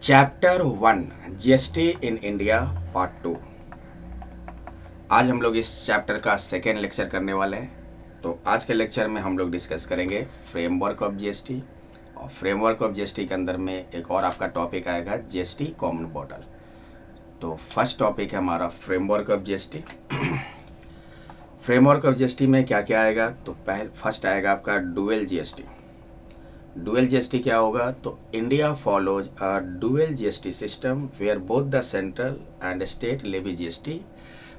Chapter 1 GST in India part 2। आज हम लोग इस चैप्टर का सेकेंड लेक्चर करने वाले हैं। तो आज के लेक्चर में हम लोग डिस्कस करेंगे फ्रेमवर्क ऑफ जीएसटी, और फ्रेमवर्क ऑफ जीएसटी के अंदर में एक और आपका टॉपिक आएगा जीएसटी कॉमन पोर्टल। तो फर्स्ट टॉपिक है हमारा framework of GST. Framework of GST में क्या क्या आएगा? तो फर्स्ट आएगा आपका डुअल जीएसटी। डुअल जीएसटी क्या होगा? तो India follows a dual GST system where both the central and state levy GST.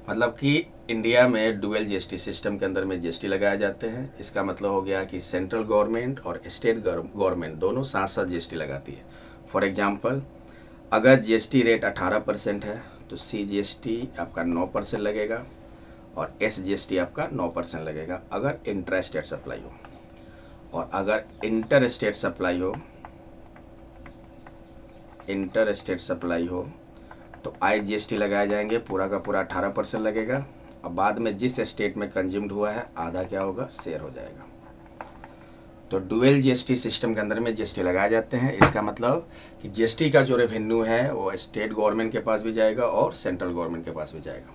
मतलब कि इंडिया में डुअल जीएसटी सिस्टम के अंदर में जीएसटी लगाए जाते हैं। इसका मतलब हो गया कि सेंट्रल गवर्नमेंट और स्टेट गवर्नमेंट दोनों साथ साथ जीएसटी लगाती है। फॉर एग्जांपल, अगर जीएसटी रेट 18% है तो सी जीएसटी आपका 9% लगेगा और एस जीएसटी आपका 9% लगेगा अगर इंट्रा स्टेट सप्लाई हो। और अगर इंटर स्टेट सप्लाई हो तो आई जीएसटी लगाए जाएंगे, पूरा का पूरा 18% लगेगा। और बाद में जिस स्टेट में कंज्यूम्ड हुआ है आधा क्या होगा? शेयर हो जाएगा। तो डुअल जीएसटी सिस्टम के अंदर में जीएसटी लगाए जाते हैं। इसका मतलब कि जीएसटी का जो रेवेन्यू है वो स्टेट गवर्नमेंट के पास भी जाएगा और सेंट्रल गवर्नमेंट के पास भी जाएगा।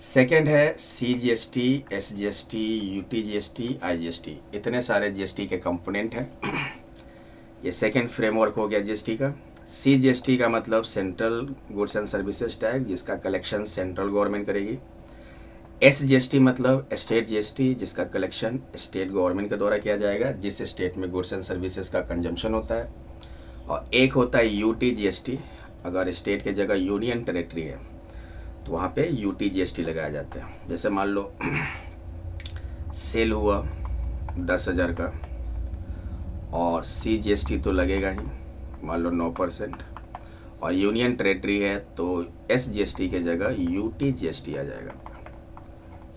सेकेंड है C GST, S GST, UT GST, I GST. इतने सारे जीएसटी के कंपोनेंट हैं। ये सेकेंड फ्रेमवर्क हो गया जीएसटी का। सी जीएसटी का मतलब central goods and services tax, जिसका कलेक्शन सेंट्रल गवर्नमेंट करेगी। एस जीएसटी मतलब स्टेट जीएसटी, जिसका कलेक्शन स्टेट गवर्नमेंट के द्वारा किया जाएगा जिस स्टेट में गुड्स एंड सर्विसेज का कंजम्पशन होता है। और एक होता है यूटी जीएसटी, अगर स्टेट की जगह यूनियन टेरेटरी है तो वहाँ पे यूटी जीएसटी लगाया जाता है। जैसे मान लो सेल हुआ 10,000 का और सी जीएसटी तो लगेगा ही, मान लो 9%। और यूनियन टेरेटरी है तो एस जीएसटी के जगह यूटी जीएसटी आ जाएगा,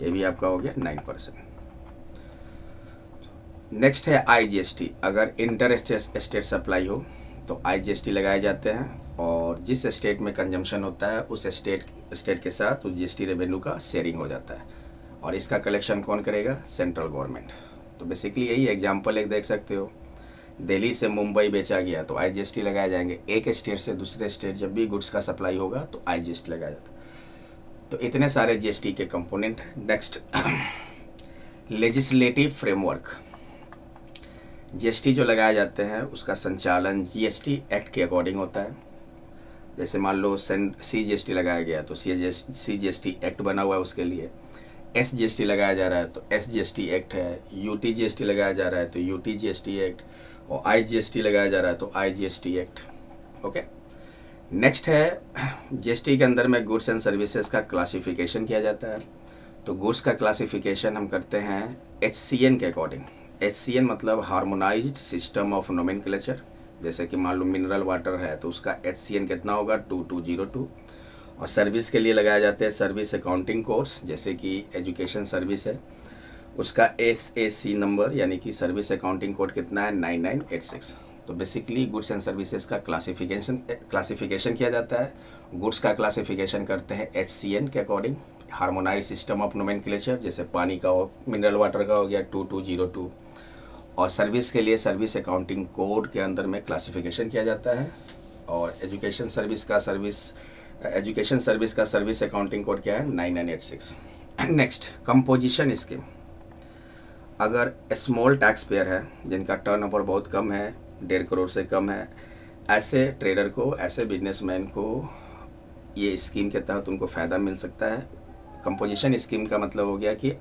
ये भी आपका हो गया 9%। नेक्स्ट है आई जीएसटी। अगर इंटर स्टेट सप्लाई हो तो आई जीएसटी लगाए जाते हैं और जिस स्टेट में कंजम्पशन होता है उस स्टेट के साथ उस जीएसटी रेवेन्यू का शेयरिंग हो जाता है। और इसका कलेक्शन कौन करेगा? Central government. तो बेसिकली यही एग्जांपल एक देख सकते हो, दिल्ली से मुंबई बेचा गया तो आई जीएसटी लगाए जाएंगे। एक स्टेट से दूसरे स्टेट जब भी गुड्स का सप्लाई होगा तो आई जीएसटी लगाया जाता है। तो इतने सारे जीएसटी के component. Next legislative framework. GST जो लगाए जाते हैं उसका संचालन जीएसटी एक्ट के अकॉर्डिंग होता है। जैसे मान लो सी जीएसटी लगाया गया तो सी जीएसटी एक्ट बना हुआ है उसके लिए। एस जीएसटी लगाया जा रहा है तो एस जीएसटी एक्ट है। यूटी जीएसटी लगाया जा रहा है तो यूटी जीएसटी एक्ट। और आई जीएसटी लगाया जा रहा है तो I GST act. Okay. Next है जीएसटी के अंदर में गुड्स एंड सर्विसेज का क्लासिफिकेशन किया जाता है। तो गुड्स का क्लासिफिकेशन हम करते हैं HCN के अकॉर्डिंग। HCN मतलब हार्मोनाइज्ड सिस्टम ऑफ नोमेनक्लेचर। जैसे कि मान लो मिनरल वाटर है तो उसका HCN कितना होगा? 2202। और सर्विस के लिए लगाए जाते हैं सर्विस अकाउंटिंग कोर्स, जैसे कि एजुकेशन सर्विस है उसका SAC नंबर यानी कि सर्विस अकाउंटिंग कोड कितना है? 9986। तो बेसिकली गुड्स एंड सर्विसेज का क्लासिफिकेशन किया जाता है। गुड्स का क्लासिफिकेशन करते हैं HCN के according, harmonise system of nomenclature. जैसे पानी का हो, मिनरल वाटर का हो गया 2202। और सर्विस के लिए सर्विस अकाउंटिंग कोड के अंदर में क्लासिफिकेशन किया जाता है। और एजुकेशन सर्विस का सर्विस अकाउंटिंग कोड क्या है? 9986। Next composition scheme. अगर स्मॉल टैक्स पेयर है जिनका टर्नओवर बहुत कम है, 1.5 करोड़ से कम है, ऐसे ट्रेडर को, ऐसे बिजनेसमैन को ये स्कीम के तहत उनको फ़ायदा मिल सकता है। कंपोजिशन स्कीम का मतलब हो गया कि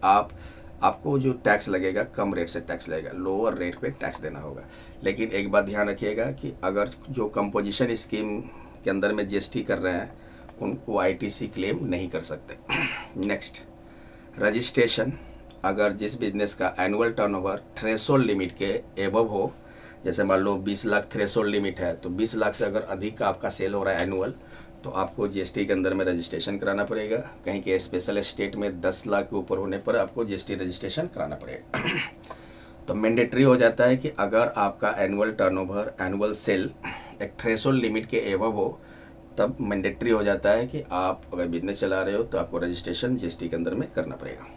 आपको जो टैक्स लगेगा कम रेट से टैक्स लगेगा, लोअर रेट पे टैक्स देना होगा। लेकिन एक बात ध्यान रखिएगा कि अगर जो कंपोजिशन स्कीम के अंदर में जीएसटी कर रहे हैं उनको ITC क्लेम नहीं कर सकते। Next registration. अगर जिस बिजनेस का एनुअल टर्नओवर थ्रेशोल्ड लिमिट के एबव हो, जैसे मान लो 20 लाख थ्रेशोल्ड लिमिट है तो 20 लाख से अगर अधिक का आपका सेल हो रहा है एनुअल, तो आपको जीएसटी के अंदर में रजिस्ट्रेशन कराना पड़ेगा। कहीं के स्पेशल स्टेट में 10 लाख के ऊपर होने पर आपको जीएसटी रजिस्ट्रेशन कराना पड़ेगा। तो मैंडेटरी हो जाता है कि अगर आपका एनुअल टर्नओवर, एनुअल सेल एक थ्रेशोल्ड लिमिट के एबव हो तब मैंडेटरी हो जाता है कि आप अगर बिजनेस चला रहे हो तो आपको रजिस्ट्रेशन जीएसटी के अंदर में करना पड़ेगा।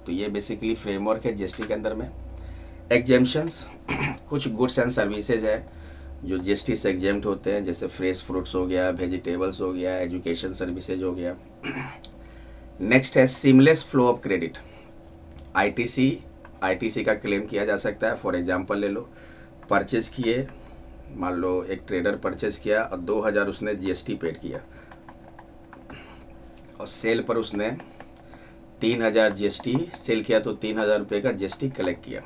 तो ये बेसिकली फ्रेमवर्क है जीएसटी के अंदर में। एग्जेम्पशंस, कुछ गुड्स एंड सर्विसेज है जो जीएसटी से एग्जेम्प्ट होते हैं, जैसे फ्रेश फ्रूट्स हो गया, वेजिटेबल्स हो गया, एजुकेशन सर्विसेज हो गया। नेक्स्ट है seamless flow of credit. ITC का क्लेम किया जा सकता है। फॉर एग्जांपल ले लो, परचेज किए, मान लो एक ट्रेडर परचेज किया और 2000 उसने जीएसटी पेड किया और सेल पर उसने 3000 जीएसटी सेल किया, तो 3000 रुपये का जीएसटी कलेक्ट किया।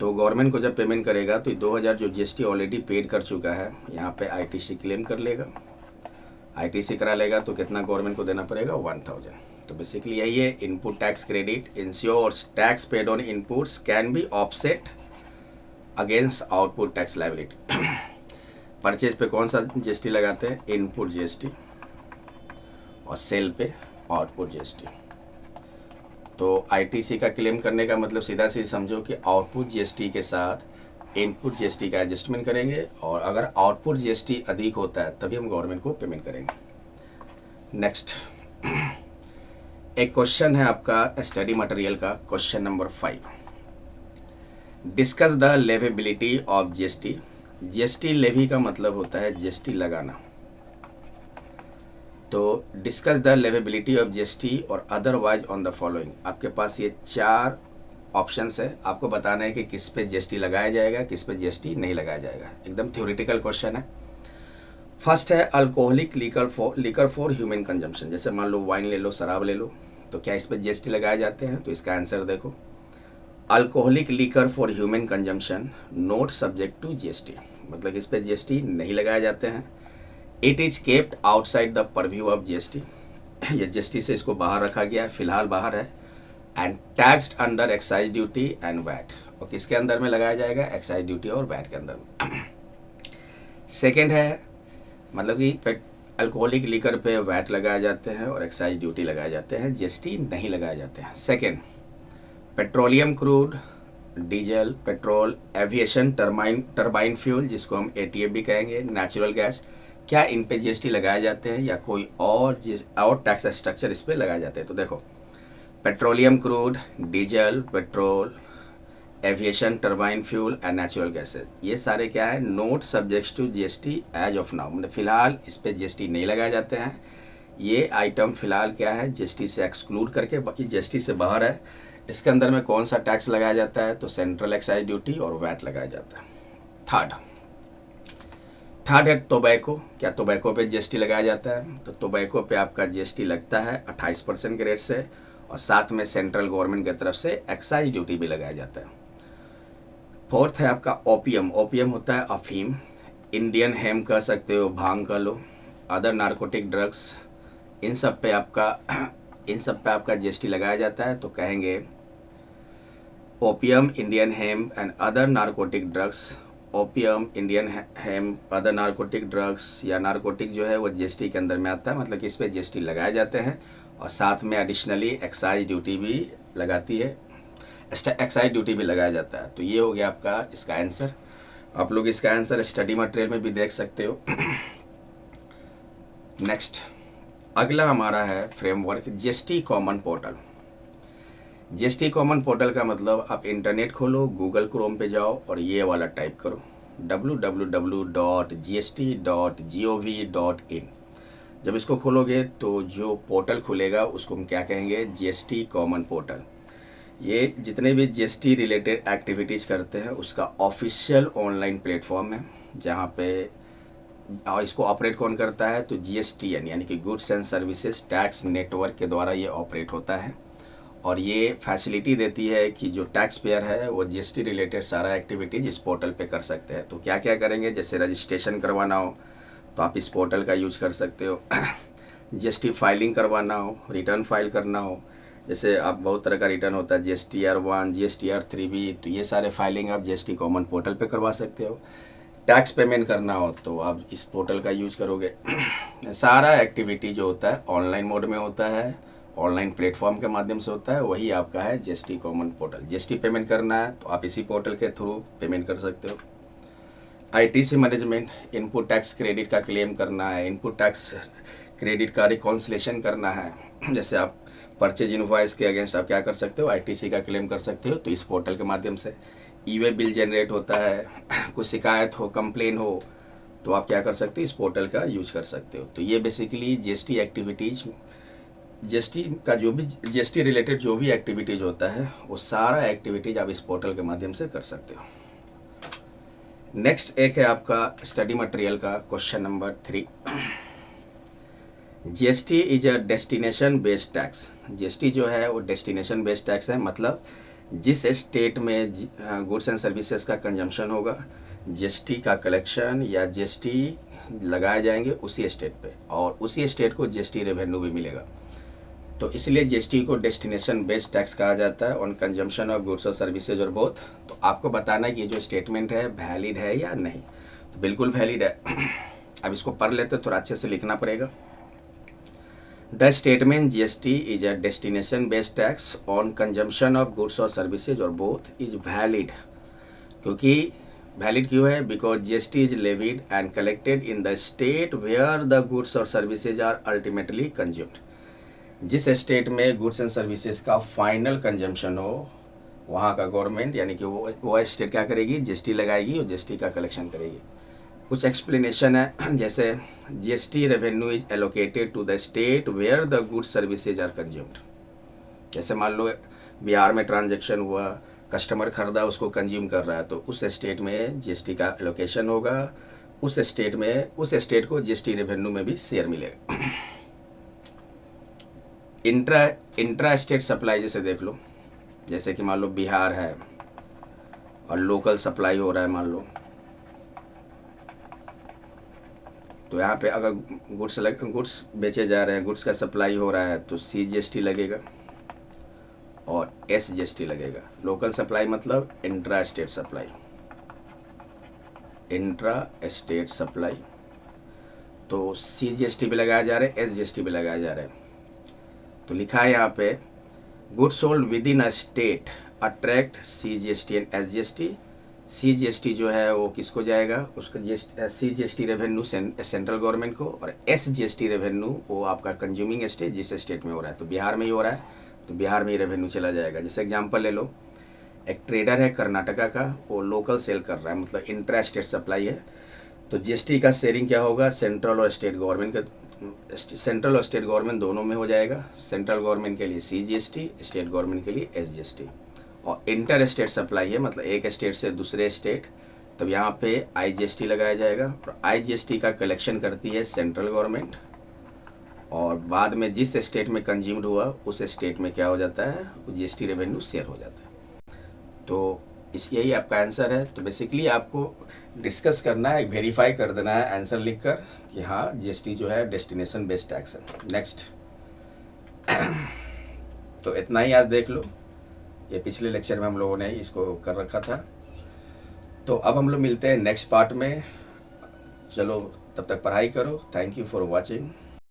तो गवर्नमेंट को जब पेमेंट करेगा तो 2000 जो जीएसटी ऑलरेडी पेड कर चुका है, यहाँ पे आईटीसी क्लेम कर लेगा। आईटीसी करा लेगा तो कितना गवर्नमेंट को देना पड़ेगा, 1000। तो बेसिकली यही है, input tax credit ensures tax paid on inputs can be offset against output tax liability. Purchase पे कौन सा जीएसटी लगाते हैं, इनपुट जीएसटी, और सेल पे आउटपुट जीएसटी। तो आईटीसी का क्लेम करने का मतलब सीधा सीधा समझो कि आउटपुट जीएसटी के साथ इनपुट जीएसटी का एडजस्टमेंट करेंगे, और अगर आउटपुट जीएसटी अधिक होता है तभी हम गवर्नमेंट को पेमेंट करेंगे। नेक्स्ट एक क्वेश्चन है आपका स्टडी मटेरियल का, question number 5। Discuss the leviability of GST. GST levy का मतलब होता है जीएसटी लगाना। तो discuss the leviability of GST और अदरवाइज ऑन द फॉलोइंग। आपके पास ये 4 ऑप्शंस है, आपको बताना है कि किस पे जीएसटी लगाया जाएगा, किस पे जीएसटी नहीं लगाया जाएगा। एकदम थ्योरेटिकल क्वेश्चन है। फर्स्ट है alcoholic liquor for human consumption. जैसे मान लो वाइन ले लो, शराब ले लो, तो क्या इस पे जीएसटी लगाए जाते हैं? तो इसका आंसर देखो, alcoholic liquor for human consumption not subject to GST, मतलब इस पे जीएसटी नहीं लगाए जाते हैं। It is kept outside the purview of GST, ये जीएसटी से इसको बाहर रखा गया है, फिलहाल बाहर है। And taxed under excise duty and VAT, और किसके अंदर में लगाया जाएगा, एक्साइज ड्यूटी और वैट के अंदर में। सेकेंड है, मतलब कि अल्कोहलिक लिकर पे वैट लगाए जाते हैं और एक्साइज ड्यूटी लगाए जाते हैं, जीएसटी नहीं लगाए जाते हैं। Second, petroleum crude, diesel, petrol, aviation, turbine fuel जिसको हम एटीएफ भी कहेंगे, नेचुरल गैस, क्या इन पे जीएसटी लगाए जाते हैं या कोई और टैक्स स्ट्रक्चर इस पे लगाए जाते हैं? तो देखो, petroleum crude, diesel, petrol, aviation, turbine fuel and natural gases, ये सारे क्या है, not subject to GST as of now, मतलब फिलहाल इस पे जीएसटी नहीं लगाए जाते हैं। ये आइटम फिलहाल क्या है, जीएसटी से एक्सक्लूड करके, बाकी जीएसटी से बाहर है। इसके अंदर में कौन सा टैक्स लगाया जाता है? तो सेंट्रल एक्साइज ड्यूटी और वैट लगाया जाता है। थर्ड है टोबैको। क्या टोबैको पे जीएसटी लगाया जाता है? तो टोबैको पे आपका जीएसटी लगता है 28% के रेट से, और साथ में सेंट्रल गवर्नमेंट की तरफ से एक्साइज ड्यूटी भी लगाया जाता है। फोर्थ है आपका ओपियम। ओपियम होता है अफीम, इंडियन हेम कह सकते हो, भांग कह लो, अदर नारकोटिक ड्रग्स, इन सब पे आपका जीएसटी लगाया जाता है। तो कहेंगे opium, Indian hemp and other narcotic drugs. Opium, Indian hemp, other narcotic drugs या नारकोटिक जो है वो जीएसटी के अंदर में आता है, मतलब कि इस पे जीएसटी लगाए जाते हैं, और साथ में एडिशनली एक्साइज ड्यूटी भी लगाती है, एक्साइज ड्यूटी भी लगाया जाता है। तो ये हो गया आपका इसका आंसर। आप लोग इसका आंसर स्टडी मटेरियल में भी देख सकते हो। नेक्स्ट अगला हमारा है framework GST common portal. GST common portal का मतलब आप इंटरनेट खोलो, गूगल क्रोम पे जाओ और ये वाला टाइप करो www.gst.gov.in। जब इसको खोलोगे तो जो पोर्टल खुलेगा उसको हम क्या कहेंगे, जीएसटी कॉमन पोर्टल। ये जितने भी जीएसटी रिलेटेड एक्टिविटीज़ करते हैं उसका ऑफिशियल ऑनलाइन प्लेटफॉर्म है, जहाँ पे और इसको ऑपरेट कौन करता है, तो जीएसटीएन यानी कि goods and services tax network के द्वारा ये ऑपरेट होता है। और ये फैसिलिटी देती है कि जो टैक्स पेयर है वो जीएसटी रिलेटेड सारा एक्टिविटीज इस पोर्टल पे कर सकते हैं। तो क्या क्या करेंगे, जैसे रजिस्ट्रेशन करवाना हो तो आप इस पोर्टल का यूज कर सकते हो। जीएसटी फाइलिंग करवाना हो, रिटर्न फाइल करना हो, जैसे आप बहुत तरह का रिटर्न होता है, GSTR1, GSTR3B, तो ये सारे फाइलिंग आप जीएसटी कॉमन पोर्टल पे करवा सकते हो। टैक्स पेमेंट करना हो तो आप इस पोर्टल का यूज करोगे। सारा एक्टिविटी जो होता है ऑनलाइन मोड में होता है, ऑनलाइन प्लेटफॉर्म के माध्यम से होता है, वही आपका है GST common portal. GST payment करना है तो आप इसी पोर्टल के थ्रू पेमेंट कर सकते हो। ITC management, input tax credit का क्लेम करना है, इनपुट टैक्स क्रेडिट का रिकॉन्सिलेशन करना है, जैसे आप परचेज इनवॉइस के अगेंस्ट आप क्या कर सकते हो, आईटीसी का क्लेम कर सकते हो, तो इस पोर्टल के माध्यम से। ई वे बिल जनरेट होता है, कुछ शिकायत हो, कंप्लेन हो, तो आप क्या कर सकते हो, इस पोर्टल का यूज कर सकते हो। तो ये बेसिकली जीएसटी एक्टिविटीज़, जीएसटी का जो भी जीएसटी रिलेटेड जो भी एक्टिविटीज़ होता है वो सारा एक्टिविटीज़ आप इस पोर्टल के माध्यम से कर सकते हो। नेक्स्ट एक है आपका स्टडी मटेरियल का question number 3। GST is a destination based tax. GST जो है वो डेस्टिनेशन बेस्ड टैक्स है, मतलब जिस स्टेट में गुड्स एंड सर्विसेज का कंजम्पशन होगा, जीएसटी का कलेक्शन या जीएसटी लगाए जाएंगे उसी स्टेट पे, और उसी स्टेट को जीएसटी रेवेन्यू भी मिलेगा। तो इसलिए जीएसटी को डेस्टिनेशन बेस्ड टैक्स कहा जाता है ऑन कंजम्पशन ऑफ गुड्स और सर्विसेज और बोथ। तो आपको बताना है कि ये जो स्टेटमेंट है वैलिड है या नहीं। तो बिल्कुल वैलिड है। अब इसको पढ़ लेते, थोड़ा अच्छे से लिखना पड़ेगा। The statement GST is a destination based tax on consumption of goods और सर्विसेज और बोथ इज वैलिड। क्योंकि वैलिड क्यों है? Because GST is levied and collected in the state where the goods और सर्विसेज आर अल्टीमेटली कंज्यूम्ड। जिस state में goods and services का final consumption हो, वहाँ का गवर्नमेंट यानी कि वो स्टेट क्या करेगी, जीएसटी लगाएगी और जीएसटी का कलेक्शन करेगी। कुछ एक्सप्लेनेशन है, जैसे GST revenue is allocated to the state where the goods services are consumed. जैसे मान लो बिहार में ट्रांजैक्शन हुआ, कस्टमर खरीदा, उसको कंज्यूम कर रहा है, तो उस स्टेट में जीएसटी का एलोकेशन होगा, उस स्टेट को जीएसटी रेवेन्यू में भी शेयर मिलेगा। इंट्रा स्टेट सप्लाई जैसे देख लो, जैसे कि मान लो बिहार है और लोकल सप्लाई हो रहा है मान लो, तो यहाँ पे अगर गुड्स बेचे जा रहे हैं, गुड्स का सप्लाई हो रहा है, तो CGST लगेगा और SGST लगेगा। लोकल सप्लाई मतलब इंट्रा स्टेट सप्लाई, तो CGST भी लगाया जा रहा है, SGST भी लगाया जा रहा है। तो लिखा है यहाँ पे goods sold with in a state attract CGST and SGST। CGST जो है वो किसको जाएगा, उसका CGST रेवेन्यू सेंट्रल गवर्नमेंट को, और SGST रेवेन्यू वो आपका कंज्यूमिंग स्टेट जिस स्टेट में हो रहा है। तो बिहार में ही हो रहा है तो बिहार में ही रेवेन्यू चला जाएगा। जैसे एग्जांपल ले लो, एक ट्रेडर है कर्नाटका का, वो लोकल सेल कर रहा है, मतलब इंट्रा स्टेट सप्लाई है, तो जीएसटी का शेयरिंग क्या होगा, सेंट्रल और स्टेट गवर्नमेंट दोनों में हो जाएगा। सेंट्रल गवर्नमेंट के लिए CGST, स्टेट गवर्नमेंट के लिए SGST। और इंटर स्टेट सप्लाई है, मतलब एक स्टेट से दूसरे स्टेट, तब यहाँ पे IGST लगाया जाएगा। और IGST का कलेक्शन करती है सेंट्रल गवर्नमेंट, और बाद में जिस स्टेट में कंज्यूम्ड हुआ उस स्टेट में क्या हो जाता है, GST रेवेन्यू शेयर हो जाता है। तो यही आपका आंसर है। तो बेसिकली आपको डिस्कस करना है, वेरीफाई कर देना है आंसर लिखकर कि हाँ जीएसटी जो है डेस्टिनेशन बेस्ड टैक्स है। नेक्स्ट तो इतना ही आज देख लो, ये पिछले लेक्चर में हम लोगों ने इसको कर रखा था। तो अब हम लोग मिलते हैं नेक्स्ट पार्ट में। चलो तब तक पढ़ाई करो। Thank you for watching.